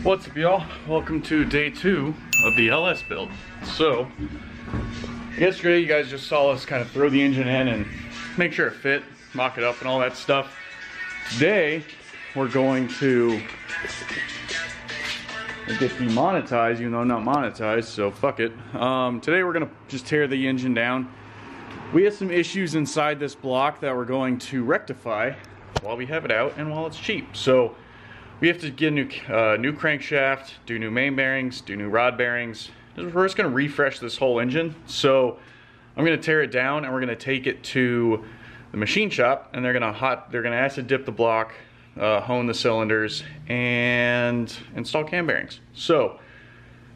What's up, y'all? Welcome to day 2 of the LS build. So, yesterday you guys just saw us kind of throw the engine in and make sure it fit, mock it up and all that stuff. Today, we're going to get demonetized, even though I'm not monetized, so fuck it. Today we're gonna just tear the engine down. We had some issues inside this block that we're going to rectify while we have it out and while it's cheap. So we have to get a new crankshaft, do new main bearings, do new rod bearings. We're just gonna refresh this whole engine. So I'm gonna tear it down and we're gonna take it to the machine shop, and they're gonna acid dip the block, hone the cylinders, and install cam bearings. So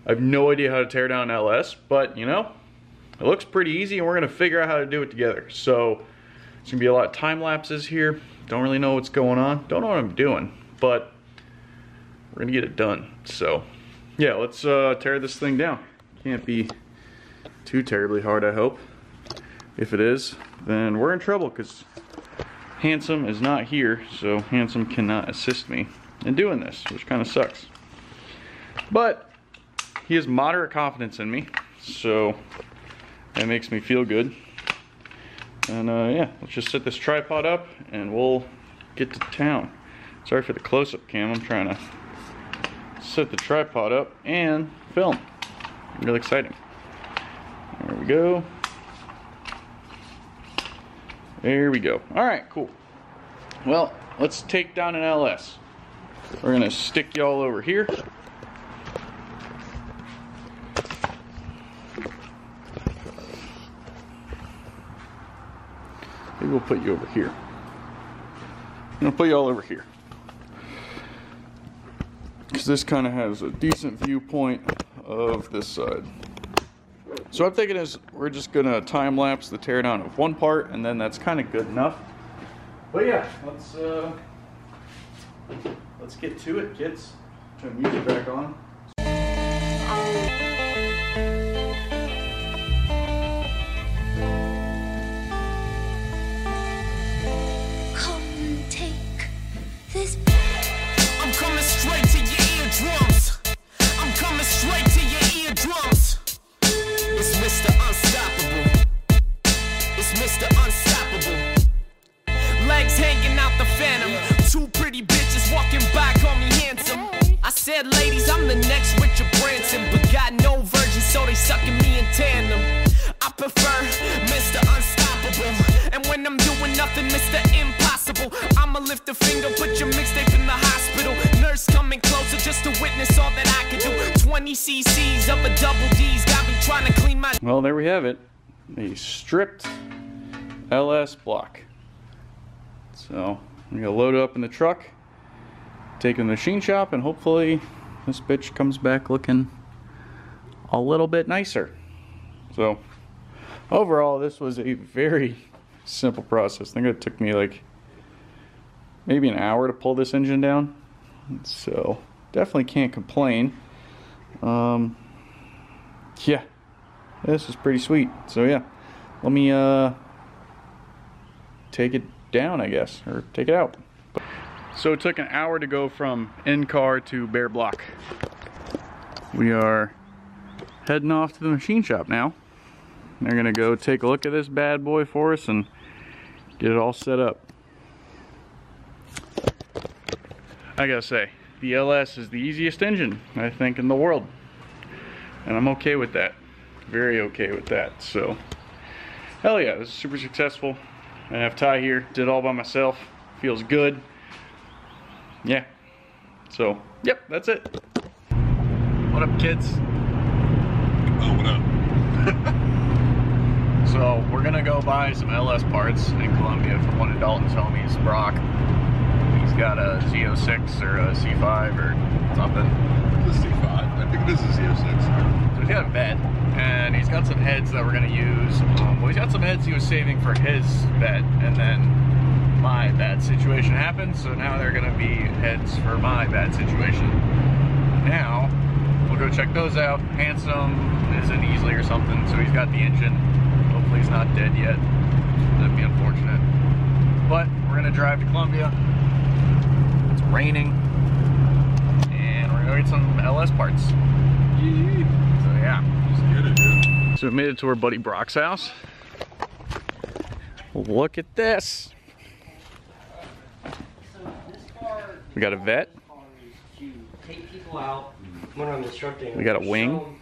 I have no idea how to tear down an LS, but you know, it looks pretty easy, and we're gonna figure out how to do it together. So it's gonna be a lot of time lapses here. Don't really know what's going on. Don't know what I'm doing, but we're gonna get it done. So yeah, let's tear this thing down. Can't be too terribly hard, I hope. If it is, then we're in trouble because Handsome is not here, so Handsome cannot assist me in doing this, which kind of sucks. But he has moderate confidence in me, so that makes me feel good. And yeah, let's just set this tripod up and we'll get to town. Sorry for the close-up cam, I'm trying to set the tripod up and film. Really exciting. There we go. There we go. Alright, cool. Well, let's take down an LS. We're gonna stick y'all over here. Maybe we'll put you over here. I'm gonna put you all over here, because this kind of has a decent viewpoint of this side. So what I'm thinking is we're just gonna time lapse the teardown of one part, and then that's kind of good enough. But yeah, let's get to it, kids. Turn the music back on. Come take this. I'm coming straight to your eardrums. I'm coming straight to your eardrums. It's Mr. Unstoppable. It's Mr. Unstoppable. Legs hanging out the phantom. Two pretty bitches walking by, call me handsome. I said, ladies, I'm the next Richard Branson, but got no virgins, so they sucking me in tandem. I prefer Mr. Unstoppable, and when I'm doing nothing, Mr. Impossible. I'ma lift a finger, put your mixtape in the hospital. Nurse coming closer just to witness all that I can do. 20 cc's of a double D's got me trying to clean my... Well, there we have it. A stripped LS block. So I'm gonna load it up in the truck, take it to the machine shop, and hopefully this bitch comes back looking a little bit nicer. So overall, this was a very simple process. I think it took me like maybe an hour to pull this engine down. So definitely can't complain. Yeah, this is pretty sweet. So yeah, let me take it down, I guess, or take it out. So it took an hour to go from in-car to bare block. We are heading off to the machine shop now. They're gonna go take a look at this bad boy for us and get it all set up. I gotta say, the LS is the easiest engine, I think, in the world. And I'm okay with that. Very okay with that. So, hell yeah, this is super successful. I have Ty here, did it all by myself. Feels good. Yeah. So, yep, that's it. What up, kids? Oh, what up? So, we're gonna go buy some LS parts in Columbia from one of Dalton's homies, Brock. He's got a Z06 or a C5 or something. It's a C5. I think it is a Z06. So he's got a Vette, and he's got some heads that we're gonna use. Well, he's got some heads he was saving for his Vette, and then my bad situation happened, so now they're gonna be heads for my bad situation. Now, we'll go check those out. Handsome is in Easley or something, so he's got the engine. Hopefully he's not dead yet. That'd be unfortunate. But we're gonna drive to Columbia. It's raining, and we're gonna generate some LS parts. So yeah. Just get it, dude. So we made it to our buddy Brock's house. Look at this. We got a Vette. To take people out when I'm instructing. We got a wing.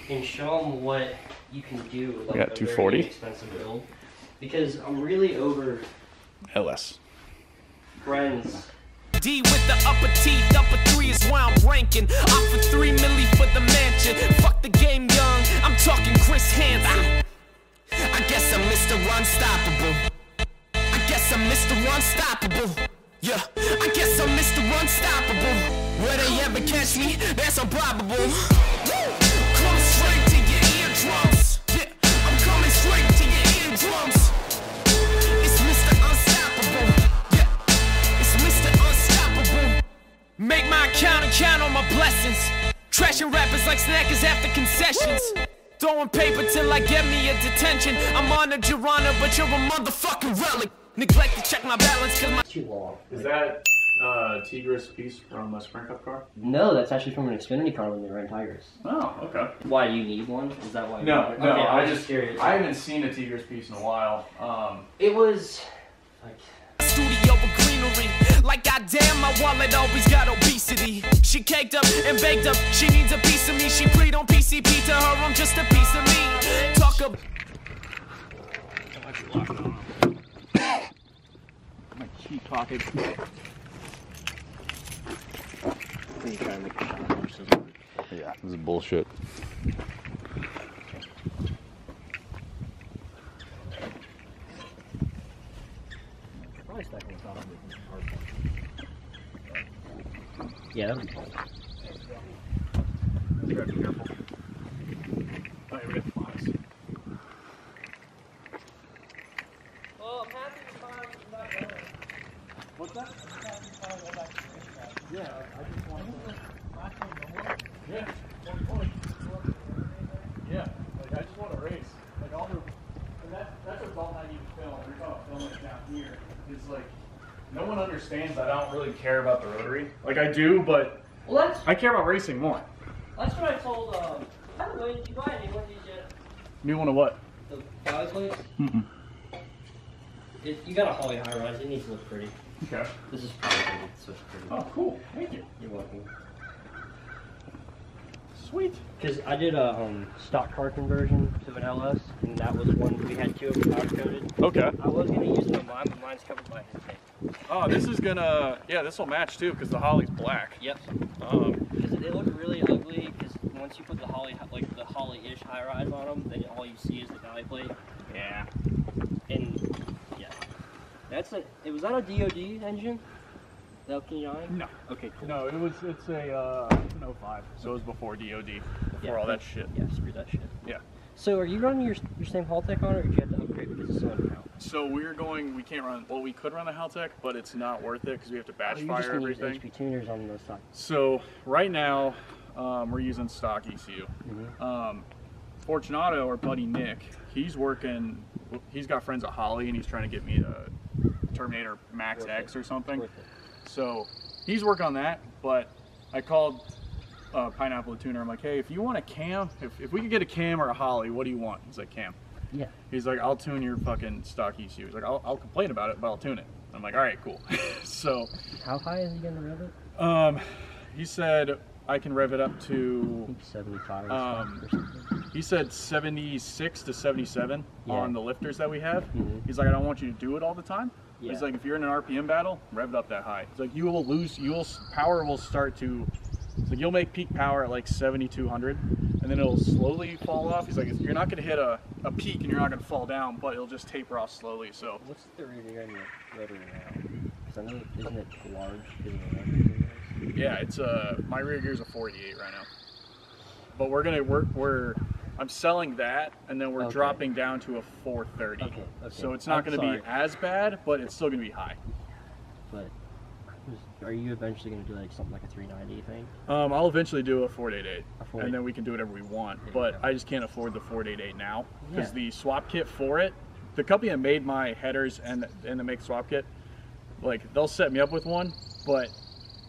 And show them what you can do with like We got a 240. very expensive build. Because I'm really over LS. friends. D with the upper teeth, upper 3 is where I'm ranking. I'm for 3 milli for the mansion. Fuck the game young, I'm talking Chris Hansen. I guess I'm Mr. Unstoppable. I guess I'm Mr. Unstoppable. Yeah, I guess I'm Mr. Unstoppable. Where they ever catch me, that's improbable. Come straight to your eardrums. Yeah, I'm coming straight to your eardrums. It's Mr. Unstoppable. Yeah, it's Mr. Unstoppable. Make my account and count on my blessings. Trashing rappers like snackers after concessions. Throwing paper till I get me a detention. I'm honored, Your Honor, but you're a motherfucking relic. Neglect to check my balance cause my Too long. Is that Tigris piece from a Sprint Cup car? No, that's actually from an Xfinity car when they ran Tigers. Oh, okay. Why do you need one? Is that why? No, okay, no, I I was just curious. I haven't seen a Tigris piece in a while. It was like studio with greenery. Like goddamn, my wallet always got obesity. She caked up and baked up. She needs a piece of me. She preyed on PCP. To her, I'm just a piece of me. Talk about. My key pocket. Yeah, this is bullshit. yeah, that'd be fun. You gotta be careful. Oh, yeah, we got flies. Well, I'm happy to find that. What's that? Yeah, I just want to. Yeah, yeah. Like I just want to race. Like all the, and that's what Dalton and I need to film. We're talking about filming it down here. Is like no one understands that I don't really care about the rotary. Like I do, but Well, that's I care about racing more. what I told. By the way, did you buy any one of these yet? New one of what? The Valley plates. Mm-mm. You got a Holly high rise. It needs to look pretty. Okay. This is probably gonna be so pretty. Oh, cool. Thank you. You're welcome. Sweet. Because I did a stock car conversion to an LS, and that was one we had 2 of them powder coated. Okay. I was gonna use it on mine, but mine's covered by his tape. Oh, this is gonna. Yeah, this will match too because the Holly's black. Yep. Because they look really ugly. Because once you put the Holly, like the Holly-ish high rise on them, then all you see is the Valley plate. Yeah. And yeah, that's a. Was that a DOD engine? The LK9? No. Okay, cool. No, it's a an 05, so it was before DOD, before Yeah, all that shit. Yeah, screw that shit. Yeah. So are you running your same Haltech on it, or did you have to upgrade because it's cylinder count? So we can't run, well, we could run the Haltech, but it's not worth it because we have to batch You're just fire gonna use everything. HP tuners on the side. So right now, we're using stock ECU. Fortunato, our buddy Nick, he's got friends at Holly and he's trying to get me a Terminator Max X or something. Worth it. So he's working on that, but I called Pineapple the tuner. I'm like, hey, if you want a cam, if we could get a cam or a Holly, what do you want? He's like, cam. Yeah. He's like, I'll tune your fucking stock ECU. He's like, I'll complain about it, but I'll tune it. I'm like, all right, cool. So How high is he gonna rev it? he said I can rev it up I to, think 75 or something. he said 76 to 77 Yeah. on the lifters that we have. Mhm. He's like, I don't want you to do it all the time. Yeah. He's like, if you're in an RPM battle, rev it up that high. He's like, power will start to, he's like, you'll make peak power at like 7,200 and then it'll slowly fall off. He's like, you're not gonna hit a peak and you're not gonna fall down, but it'll just taper off slowly. So What's the rear end rotary now? Because I know, isn't it large? Because of the rotary? yeah, it's my rear gear's a 488 right now. But I'm selling that, and then we're Okay. dropping down to a 430. Okay. So it's not I'm going to be sorry. as bad, but it's still going to be high. But are you eventually going to do like something like a 390 thing? I'll eventually do a 488, A 488. and then we can do whatever we want. There you But go. I just can't afford the 488 now because Yeah. the swap kit for it, the company that made my headers and that make swap kit, like they'll set me up with one, but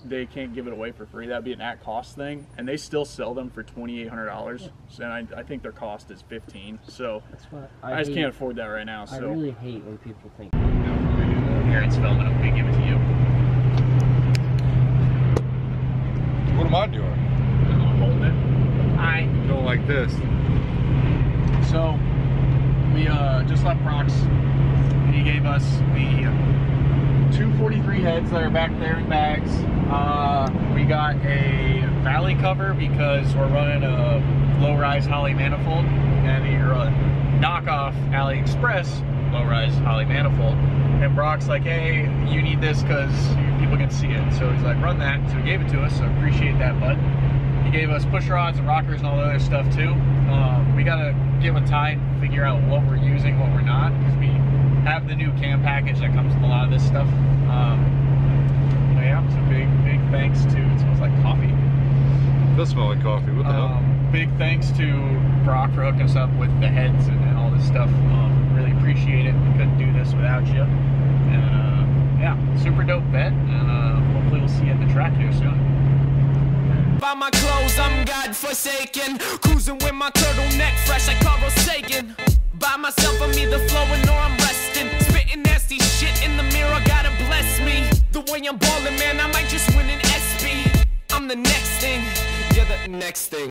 they can't give it away for free. That'd be an at-cost thing, and they still sell them for $2,800. So, and I think their cost is $15. So That's what I just can't afford that right now. So I really hate when people think. here, it's filming. I'm gonna give it to you. What am I doing? I'm holding it. Hi. Going like this. So we just left Brock's. He gave us the 243 heads that are back there in bags. We got a valley cover because we're running a low-rise Holley manifold, and you're a knockoff AliExpress low-rise Holley manifold. And Brock's like, hey, you need this because people can see it. So he's like, run that. So he gave it to us. So appreciate that, bud. He gave us push rods and rockers and all the other stuff too. We gotta give a tie and figure out what we're using, what we're not, because we have the new cam package that comes with a lot of this stuff. So yeah, so big thanks to, it smells like coffee. It does smell like coffee. What the hell? Big thanks to Brock for hooking us up with the heads and all this stuff. Really appreciate it. We couldn't do this without you. And yeah, super dope vet, and hopefully we'll see you at the track here soon. By my clothes, I'm God-forsaken. Cruising with my turtleneck fresh like Carl Sagan. By myself, I'm either flowing or I'm resting. Spitting nasty shit in the mirror, gotta bless me. The way I'm ballin', man, I might just win an SB. I'm the next thing, you're the next thing.